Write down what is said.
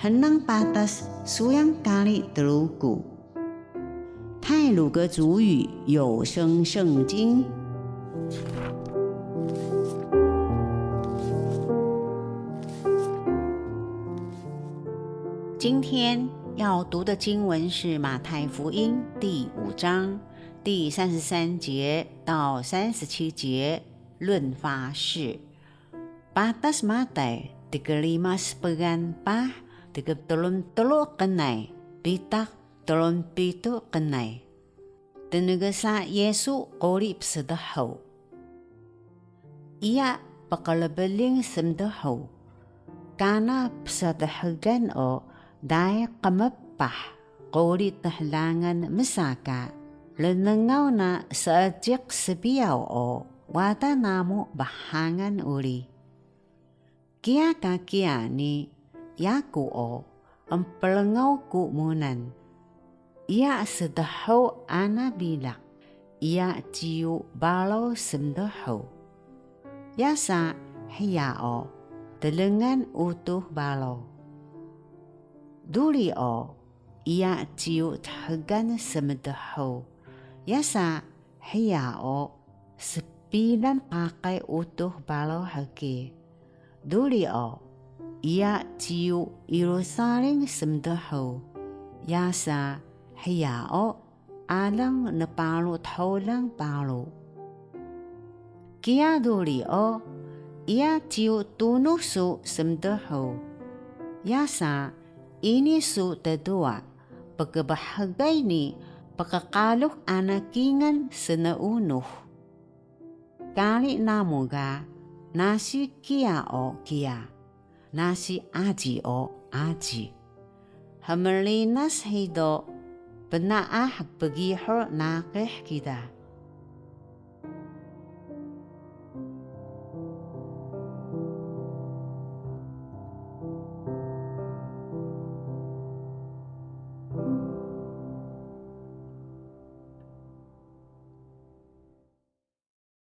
henang patas suyang kali telugu。太鲁阁主语有声圣经。今天要读的经文是马太福音第5章第33节到37节，论发誓。Batas Matay 35 pa 33 kenay bitak 37 kenay. Tenaga sa Yesu korip sedahaw. Iya pakalabaling semdahaw. Kana psadahagan o dahil kamapah korit tahlangan masaka. Lenengaw na sa adyak sabiyaw o wata namo bahangan uli. Kia kakia ni yaku o ang palangaw ku munan. Ia sedahaw ana bilak. Ia jiu balaw semdahaw. Yasa hiya o telengan utuh balaw. Duli o ia jiu tahagan semdahaw. Yasa hiya o 9 kakay utuh balaw hagi. Duli o ia jiu Yerusalem semdahaw. Yasa hiya o alang napalo taulang palo. Kia duli o ia jiu tunuh su semdahaw. Yasa ini su tadua pagkabahagay ni pagkakalok anakingan senaunuh. Kali namuga nasi kia o kia, nasi aji o aji. Hamalinas hido penaah pagihor nakeh kita.